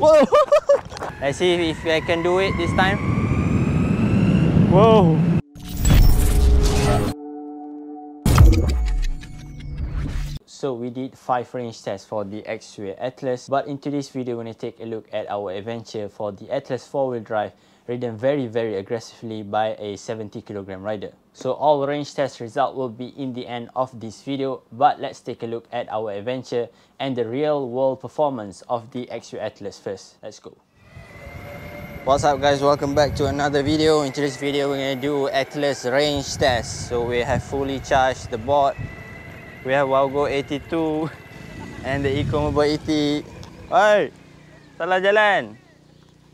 Whoa! Let's see if I can do it this time. Whoa! So we did 5 range tests for the Exway Atlas, but in today's video we're going to take a look at our adventure for the Atlas 4-wheel drive, ridden very aggressively by a 70kg rider. So all range test result will be in the end of this video, but let's take a look at our adventure and the real world performance of the Exway Atlas first. Let's go. What's up guys, welcome back to another video. In today's video we're going to do Atlas range test. So we have fully charged the board. We have WOWGO AT2 and the Eco-Mobile ET. Hey, salah jalan.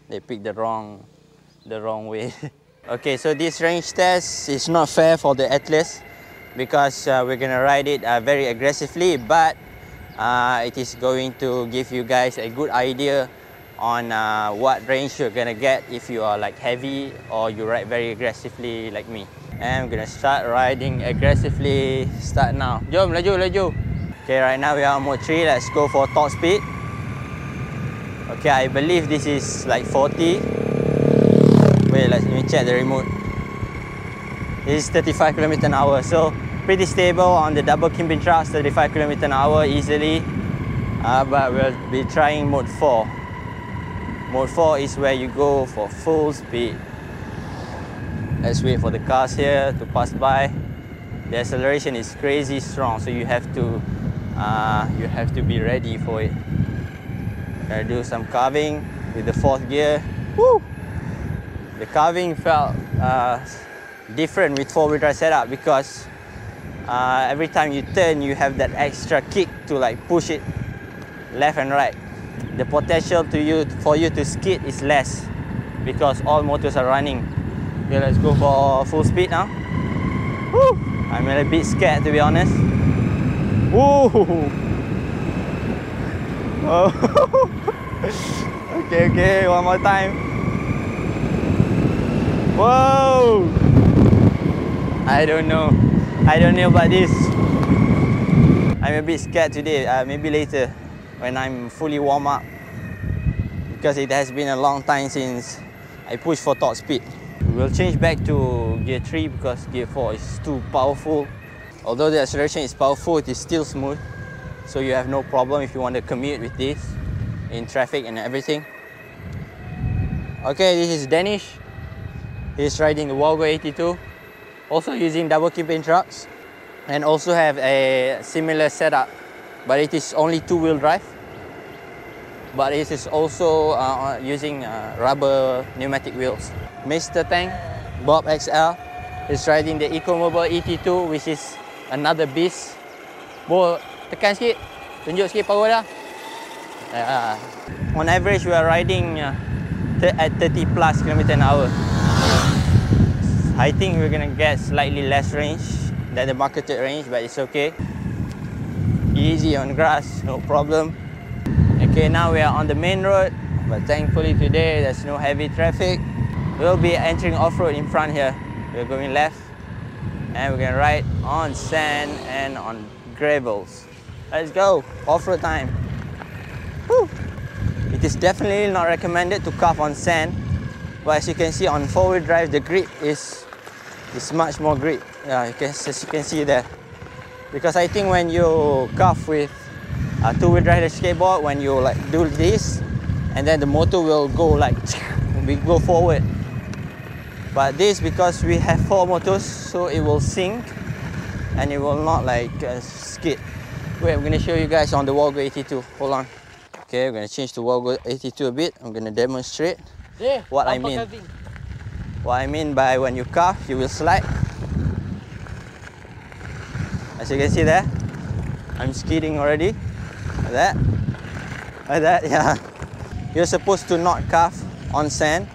They picked the wrong way. Okay, so this range test is not fair for the Atlas because we're gonna ride it very aggressively, but it is going to give you guys a good idea on what range you're gonna get if you are like heavy or you ride very aggressively like me. And I'm gonna start riding aggressively. Start now. Jom, laju. Okay, right now we are on mode 3. Let's go for top speed. Okay, I believe this is like 40. Wait, let me check the remote. This is 35 km/h. So pretty stable on the double kimbin trucks, 35 km/h easily. But we'll be trying mode 4. Mode 4 is where you go for full speed. Let's wait for the cars here to pass by. The acceleration is crazy strong, so you have to be ready for it. Gonna do some carving with the 4th gear. Woo! The carving felt different with 4-wheel drive setup because every time you turn, you have that extra kick to like push it left and right. The potential for you to skid is less because all motors are running. Okay, let's go for full speed now. Woo! I'm a bit scared to be honest. Woo! Oh. Okay, one more time. Whoa! I don't know about this. I'm a bit scared today. Maybe later when I'm fully warm up, because it has been a long time since I pushed for top speed. We'll change back to gear 3 because gear 4 is too powerful. Although the acceleration is powerful, it is still smooth. So you have no problem if you want to commute with this in traffic and everything. Okay, this is Danish. He's riding the WOWGO AT2. Also using double kimbin trucks. And also have a similar setup. But it is only 2-wheel drive. But it is also using rubber pneumatic wheels. Mr. Tang, Bob XL, is riding the Eco-Mobile ET2, which is another beast. Bo, tekan sikit, tunjuk sikit power dah. On average, we are riding at 30+ km/h. I think we're gonna get slightly less range than the marketed range, but it's okay. Easy on grass, no problem. Okay, now we are on the main road, but thankfully today there's no heavy traffic. We'll be entering off-road in front here. We're going left and we're gonna ride on sand and on gravels. Let's go, off-road time. Woo. It is definitely not recommended to carve on sand, but as you can see on 4-wheel drive, the grip is much more grip. Yeah, as you can see there. Because I think when you carve with a 2-wheel drive skateboard, when you like do this, and then the motor will go like, we go forward. But this, because we have 4 motors, so it will sink and it will not like skid. Wait, I'm going to show you guys on the WOWGO AT2. Hold on. Okay, I'm going to change to WOWGO AT2 a bit. I'm going to demonstrate what I mean. What I mean by when you carve, you will slide. As you can see there, I'm skidding already. Like that. Like that, yeah. You're supposed to not carve on sand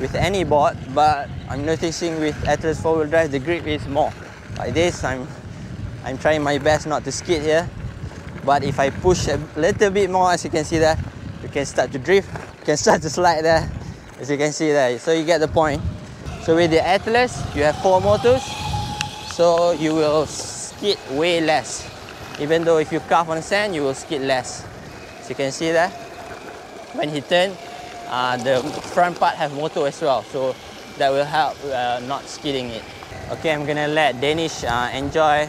with any board, but I'm noticing with Atlas 4-wheel drive, the grip is more. Like this, I'm trying my best not to skid here. But if I push a little bit more, as you can see there, you can start to drift, you can start to slide there, as you can see there. So you get the point. So with the Atlas, you have 4 motors, so you will skid way less. Even though if you carve on sand, you will skid less. As you can see there. when he turns, the front part have motor as well, so that will help not skidding it. Okay, I'm gonna let Danish enjoy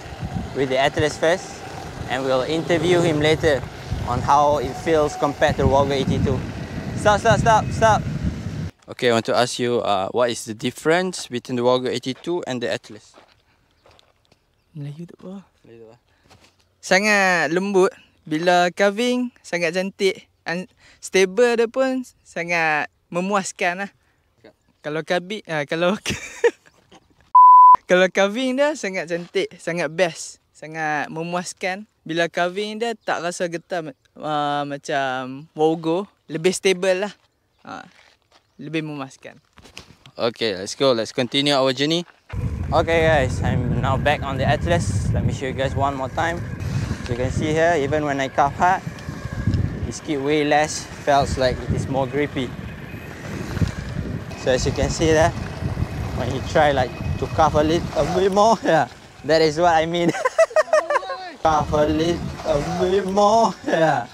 with the Atlas first, and we'll interview him later on how it feels compared to the WOWGO AT2. Stop. Okay, I want to ask you, what is the difference between the WOWGO AT2 and the Atlas? Melayu tak apa. Sangat lembut. Bila carving, sangat cantik. Stable dia pun sangat memuaskan lah. Kalau carving, kalau carving dia sangat cantik, sangat best, sangat memuaskan. Bila carving dia tak rasa getar macam WOWGO, lebih stable lah. Lebih memuaskan. Okay, let's go. Let's continue our journey. Okay guys, I'm now back on the Atlas. Let me show you guys one more time. You can see here, even when I carve hard, it skid way less, feels like it is more grippy. So as you can see there, when you try like to carve a little bit more, yeah, that is what I mean. Carve a little bit more, yeah.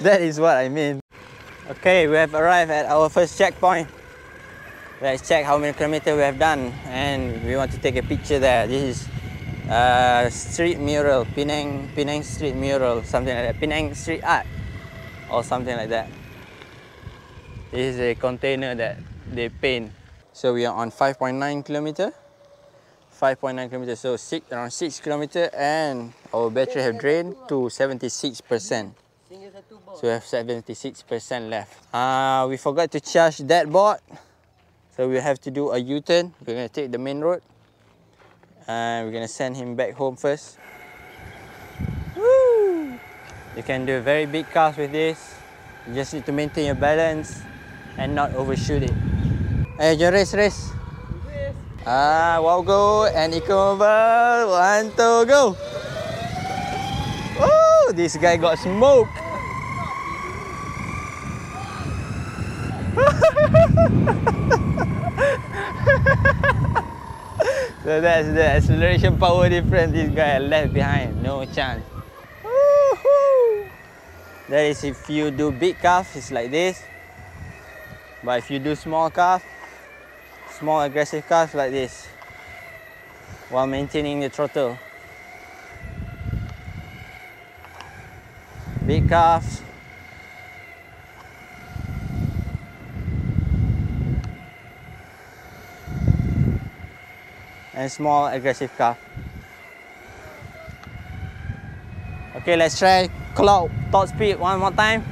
That is what I mean. Okay, we have arrived at our first checkpoint. Let's check how many kilometers we have done, and we want to take a picture there. This is street mural, Penang street mural, something like that, Penang street art or something like that. This is a container that they paint. So we are on 5.9 kilometer, so around 6 kilometer, and our battery have drained to 76%. So we have 76% left. We forgot to charge that board, so we have to do a U-turn. We're going to take the main road, and we're going to send him back home first. Woo! You can do very big cars with this. You just need to maintain your balance and not overshoot it. Hey, you race. WOWGO and Eco-Mobile. 1, 2, go! Oh, this guy got smoke. So that's the acceleration power difference. This guy left behind, no chance. That is if you do big calf, it's like this. But if you do small calf, small aggressive calf like this, while maintaining the throttle. Big calves. And small aggressive calf. Okay, let's try clock top speed one more time.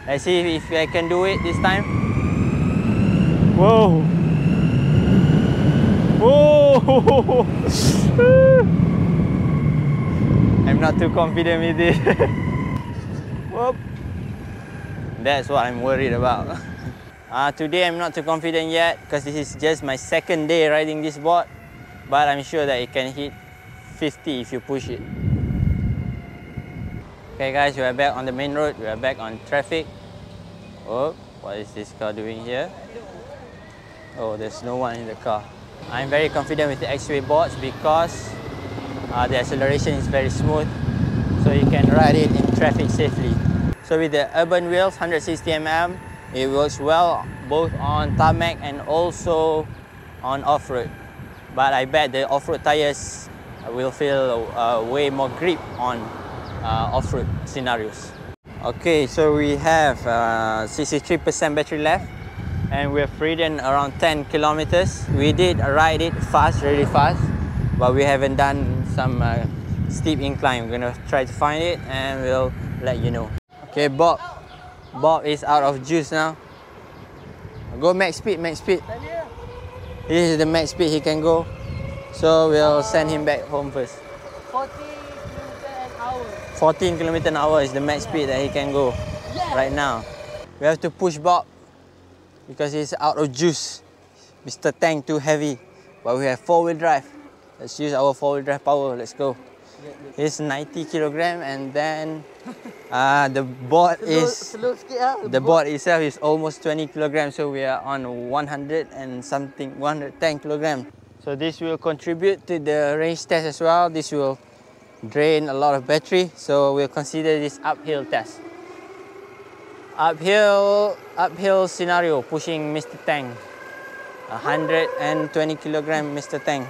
Let's see if I can do it this time. Whoa! Whoa! I'm not too confident with this. Whoop! That's what I'm worried about. Today I'm not too confident yet because this is just my second day riding this board. But I'm sure that it can hit 50 if you push it. Okay guys, we are back on the main road. We are back on traffic. Oh, what is this car doing here? Oh, there's no one in the car. I'm very confident with the Exway boards because the acceleration is very smooth, so you can ride it in traffic safely. So with the urban wheels, 160mm, it works well both on tarmac and also on off-road. But I bet the off-road tires will feel way more grip on off-road scenarios. Okay, so we have 63% battery left, and we have ridden around 10 kilometers. We did ride it fast, really fast, but we haven't done some steep incline. We're gonna try to find it and we'll let you know. Okay, Bob is out of juice now. Go max speed, max speed. This is the max speed he can go, so we'll send him back home first. 14 km an hour is the max speed that he can go right now. We have to push Bob because he's out of juice. Mr. Tank too heavy, but we have four-wheel drive. Let's use our four-wheel drive power. Let's go. He's 90 kg, and then the board itself is almost 20 kg, so we are on 100 and something, 110 kg. So this will contribute to the range test as well. This will drain a lot of battery, so we'll consider this uphill test. uphill scenario, pushing Mr. Tang. 120 kilogram Mr. Tang.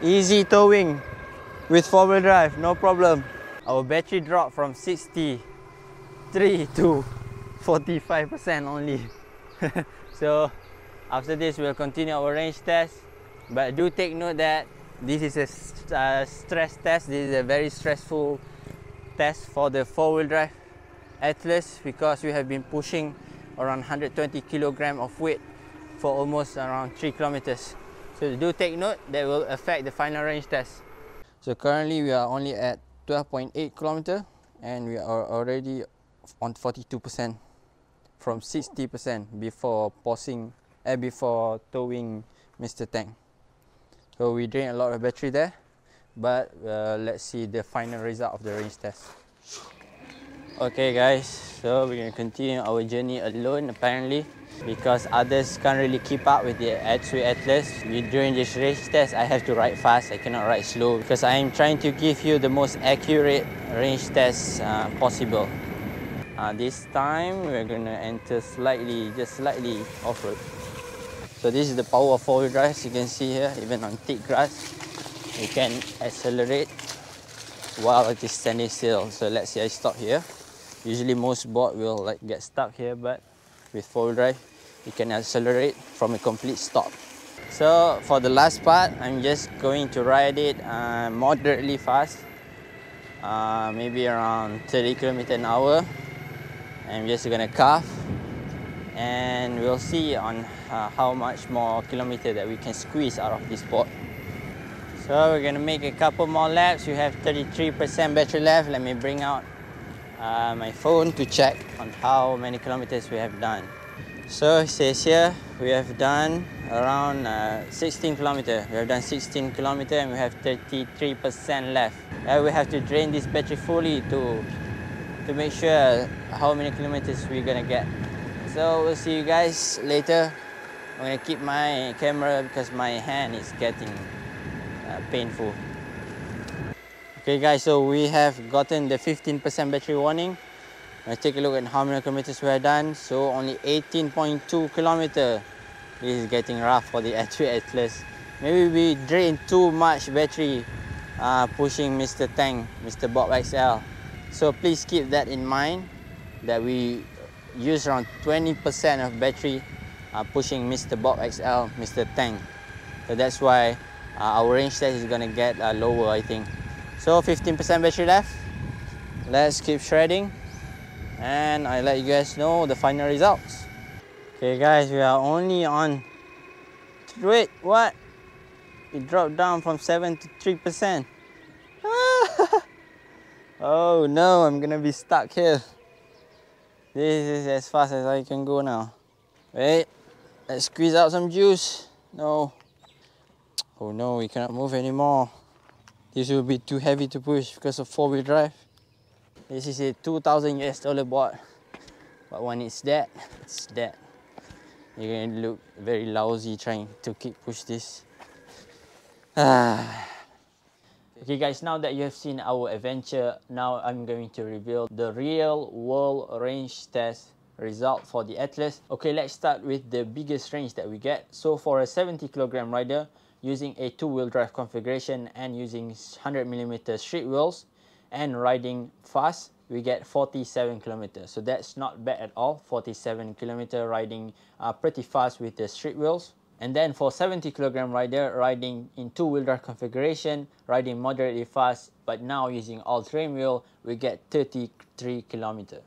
Easy towing with 4-wheel drive, no problem. Our battery dropped from 63 to 45% only. So after this, we'll continue our range test. But do take note that this is a stress test. This is a very stressful test for the 4-wheel drive Atlas, because we have been pushing around 120 kilogram of weight for almost around 3 kilometers. So do take note, that will affect the final range test. So currently we are only at 12.8 kilometer and we are already on 42% from 60% before pausing, before towing Mr. Tang. So we drained a lot of battery there, but let's see the final result of the range test. Okay guys, so we're going to continue our journey alone apparently, because others can't really keep up with the Exway Atlas. During this race test, I have to ride fast, I cannot ride slow, because I am trying to give you the most accurate range test possible. This time, we're going to enter just slightly off-road. So this is the power of 4-wheel drive. As you can see here, even on thick grass, you can accelerate while it is standing still. So let's say I stop here. Usually most board will get stuck here, but with 4-wheel drive, you can accelerate from a complete stop. So for the last part, I'm just going to ride it moderately fast, maybe around 30 km/h. I'm just gonna carve, and we'll see on how much more kilometer that we can squeeze out of this board. So we're gonna make a couple more laps. We have 33% battery left. Let me bring out my phone to check on how many kilometers we have done. So it says here we have done around 16 kilometers. We have done 16 kilometers and we have 33% left. We have to drain this battery fully to make sure how many kilometers we're gonna get. So we'll see you guys later. I'm gonna keep my camera because my hand is getting painful. Okay guys, so we have gotten the 15% battery warning. Let's take a look at how many kilometers we have done. So only 18.2 kilometers. This is getting rough for the Exway Atlas. Maybe we drained too much battery pushing Mr. Tang, Mr. Bob XL. So please keep that in mind, that we use around 20% of battery pushing Mr. Bob XL, Mr. Tang. So that's why our range test is gonna get lower, I think. So 15% battery left. Let's keep shredding and I'll let you guys know the final results. Okay guys, we are only on, wait, what? It dropped down from 7 to 3%. Oh no, I'm gonna be stuck here. This is as fast as I can go now. Wait, let's squeeze out some juice. No. Oh no, we cannot move anymore. This will be too heavy to push because of 4-wheel drive. This is a $2,000 board. But when it's dead, it's dead. You're gonna look very lousy trying to push this. Okay guys, now that you have seen our adventure, now I'm going to reveal the real world range test result for the Atlas. Okay, let's start with the biggest range that we get. So for a 70 kilogram rider, using a 2-wheel drive configuration and using 100mm street wheels and riding fast, we get 47 kilometers. So that's not bad at all. 47 kilometer riding pretty fast with the street wheels. And then for 70 kilogram rider riding in 2-wheel drive configuration, riding moderately fast, but now using all-terrain wheel, we get 33 kilometers.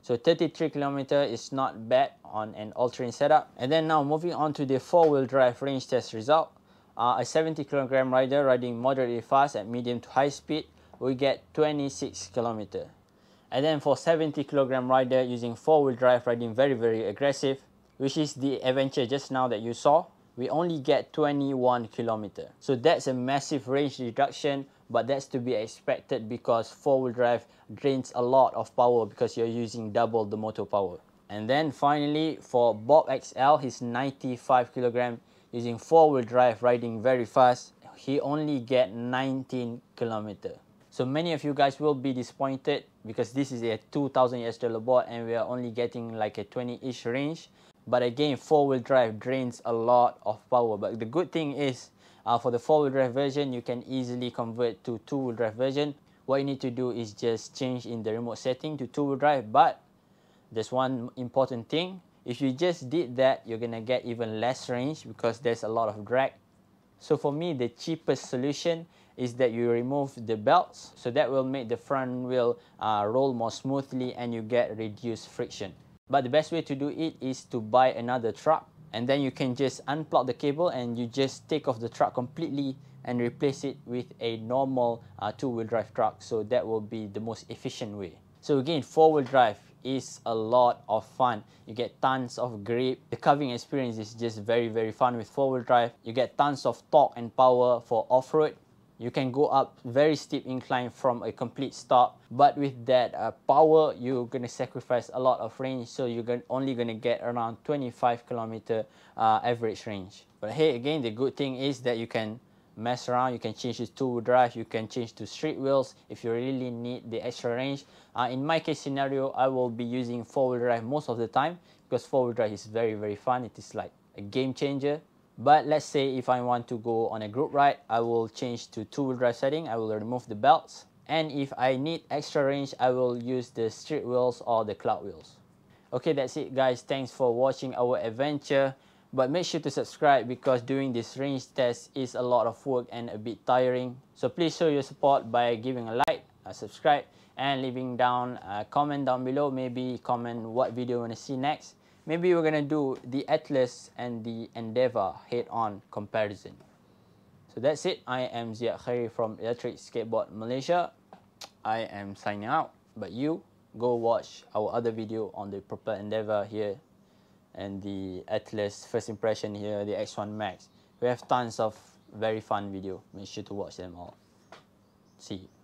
So 33 kilometers is not bad on an all-terrain setup. And then now moving on to the 4-wheel drive range test result. A 70 kilogram rider riding moderately fast at medium to high speed, we get 26 kilometers. And then for 70 kilogram rider using 4-wheel drive riding very aggressive, which is the adventure just now that you saw, we only get 21 kilometers. So that's a massive range reduction, but that's to be expected because 4-wheel drive drains a lot of power because you're using double the motor power. And then finally for Bob XL, he's 95 kilogram using 4-wheel drive riding very fast, he only get 19 kilometers. So many of you guys will be disappointed because this is a $2,000 board and we are only getting like a 20-ish range. But again, four-wheel drive drains a lot of power. But the good thing is, for the four-wheel drive version, you can easily convert to two-wheel drive version. What you need to do is just change in the remote setting to two-wheel drive. But there's one important thing. If you just did that, you're gonna get even less range because there's a lot of drag. So for me, the cheapest solution is that you remove the belts. So that will make the front wheel roll more smoothly and you get reduced friction. But the best way to do it is to buy another truck. And then you can just unplug the cable and you just take off the truck completely and replace it with a normal two-wheel drive truck. So that will be the most efficient way. So again, four-wheel drive is a lot of fun. You get tons of grip. The carving experience is just very, very fun with four-wheel drive. You get tons of torque and power for off-road. You can go up very steep incline from a complete stop. But with that power, you're going to sacrifice a lot of range. So you're only going to get around 25 kilometer average range. But hey, again, the good thing is that you can mess around. You can change to two-wheel drive. You can change to street wheels if you really need the extra range. In my case scenario, I will be using four-wheel drive most of the time because four-wheel drive is very, very fun. It is like a game changer. But let's say if I want to go on a group ride, I will change to two-wheel drive setting. I will remove the belts. And if I need extra range, I will use the street wheels or the cloud wheels. Okay, that's it guys. Thanks for watching our adventure. But make sure to subscribe because doing this range test is a lot of work and a bit tiring. So please show your support by giving a like, subscribe, and leaving down a comment down below. Maybe comment what video you want to see next. Maybe we're gonna do the Atlas and the Endeavour head-on comparison. So that's it. I am Ziad Khairi from Electric Skateboard Malaysia. I am signing out. But you go watch our other video on the proper Endeavour here and the Atlas first impression here, the X1 Max. We have tons of very fun video. Make sure to watch them all. See you.